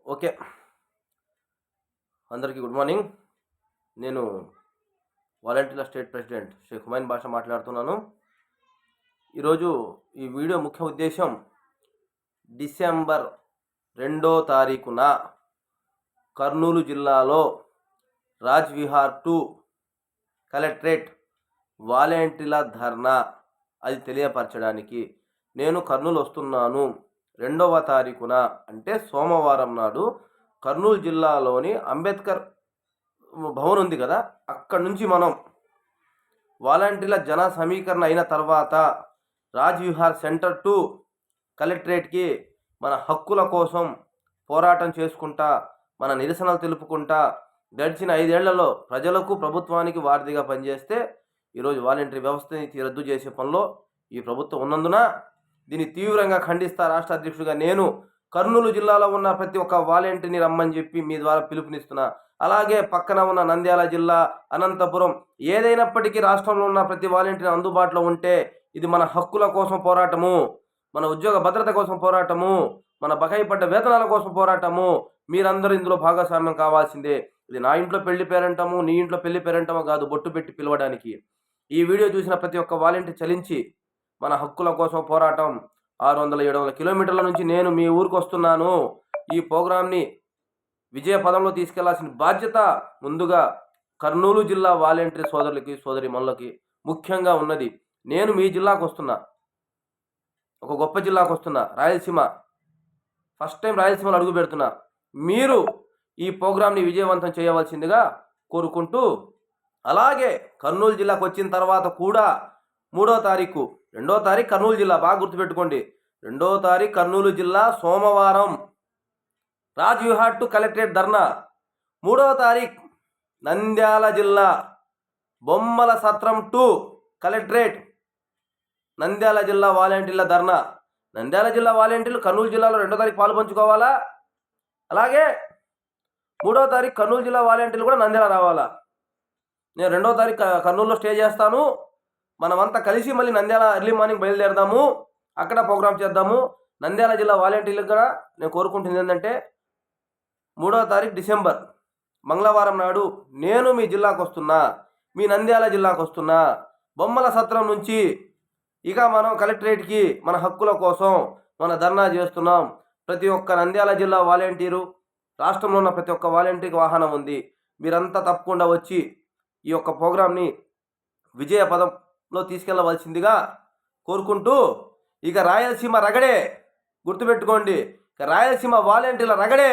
Okay. అందరికీ good morning. నేను వాలంటీర్ల స్టేట్ ప్రెసిడెంట్ షేక్ హుమైన్ బాషా మాట్లాడుతున్నాను. ఈరోజు ఈ వీడియో ముఖ్య ఉద్దేశం డిసెంబర్ 2వ తారీఖున కర్నూలు జిల్లాలో రాజ్విహార్ 2 కలెక్టరేట్ వాలంటీర్ల ధర్నా అది తెలియపరచడానికి నేను కర్నూలు వస్తున్నాను. 2వ తారీఖున అంటే సోమవారం నాడు కర్నూలు జిల్లాలోని అంబేద్కర్ భవన్ ఉంది కదా, అక్కడి నుంచి మనం వాలంటీర్ల జన సమీకరణ అయిన తర్వాత రాజ్విహార్ సెంటర్ 2 కలెక్టరేట్కి మన హక్కుల కోసం పోరాటం చేసుకుంటా, మన నిరసనలు తెలుపుకుంటా గడిచిన 5 ఏళ్లలో ప్రజలకు ప్రభుత్వానికి వారధిగా పనిచేస్తే ఈరోజు వాలంటీర్ వ్యవస్థని రద్దు చేసే పనిలో ఈ ప్రభుత్వం ఉన్నందున దీన్ని తీవ్రంగా ఖండిస్తా రాష్ట్ర అధ్యక్షుడిగా నేను కర్నూలు జిల్లాలో ఉన్న ప్రతి ఒక్క వాలంటీర్ని రమ్మని చెప్పి మీ ద్వారా పిలుపునిస్తున్నా. అలాగే పక్కన ఉన్న నంద్యాల జిల్లా, అనంతపురం ఏదైనప్పటికీ రాష్ట్రంలో ఉన్న ప్రతి వాలంటీర్ అందుబాటులో ఉంటే ఇది మన హక్కుల కోసం పోరాటము, మన ఉద్యోగ భద్రత కోసం పోరాటము, మన బకాయి పడ్డ వేతనాల కోసం పోరాటము. మీరందరూ ఇందులో భాగస్వామ్యం కావాల్సిందే. ఇది నా ఇంట్లో పెళ్లి పేరంటము, నీ ఇంట్లో పెళ్లి పేరంటమో కాదు, బొట్టు పెట్టి పిలవడానికి. ఈ వీడియో చూసిన ప్రతి ఒక్క వాలంటీర్ చలించి మన హక్కుల కోసం పోరాటం 600-700 కిలోమీటర్ల నుంచి నేను మీ ఊరికి వస్తున్నాను. ఈ ప్రోగ్రాంని విజయ పదంలో తీసుకెళ్లాల్సిన బాధ్యత ముందుగా కర్నూలు జిల్లా వాలంటీర్ సోదరులకి సోదరిమణులకి ముఖ్యంగా ఉన్నది. నేను మీ జిల్లాకు వస్తున్నా, ఒక గొప్ప జిల్లాకు వస్తున్నా, రాయలసీమ. ఫస్ట్ టైం రాయలసీమలో అడుగు పెడుతున్నా. మీరు ఈ ప్రోగ్రాంని విజయవంతం చేయవలసిందిగా కోరుకుంటూ, అలాగే కర్నూలు జిల్లాకు వచ్చిన తర్వాత కూడా 2వ తారీఖు కర్నూలు జిల్లా, బాగా గుర్తుపెట్టుకోండి. 2వ తారీఖు కర్నూలు జిల్లా సోమవారం రాజ్విహార్ 2 కలెక్టరేట్ ధర్నా. 3వ తారీఖు నంద్యాల జిల్లా బొమ్మల సత్రం 2 కలెక్టరేట్, నంద్యాల జిల్లా వాలంటీర్ల ధర్నా. నంద్యాల జిల్లా వాలంటీర్లు కర్నూలు జిల్లాలో 2వ తారీఖు పాలు పంచుకోవాలా. అలాగే 3వ తారీఖు కర్నూలు జిల్లా వాలంటీర్లు కూడా నంద్యాల రావాలా. నేను 2వ తారీఖు కర్నూలులో స్టే చేస్తాను. మనమంతా కలిసి మళ్ళీ నంద్యాల ఎర్లీ మార్నింగ్ బయలుదేరదాము, అక్కడ ప్రోగ్రామ్ చేద్దాము. నంద్యాల జిల్లా వాలంటీర్లకు కూడా నేను కోరుకుంటుంది ఏంటంటే 3వ తారీఖు డిసెంబర్ మంగళవారం నాడు నేను మీ జిల్లాకు వస్తున్నా, మీ నంద్యాల జిల్లాకు వస్తున్నా. బొమ్మల సత్రం నుంచి ఇక మనం కలెక్టరేట్కి మన హక్కుల కోసం మన ధర్నా చేస్తున్నాం. ప్రతి ఒక్క నంద్యాల జిల్లా వాలంటీరు, రాష్ట్రంలో ఉన్న ప్రతి ఒక్క వాలంటీర్కి వాహనం ఉంది. మీరంతా తప్పకుండా వచ్చి ఈ యొక్క ప్రోగ్రాంని విజయ పదంలో తీసుకెళ్లవలసిందిగా కోరుకుంటూ, ఇక రాయలసీమ రగడే, గుర్తుపెట్టుకోండి, ఇక రాయలసీమ వాలంటీర్ల రగడే.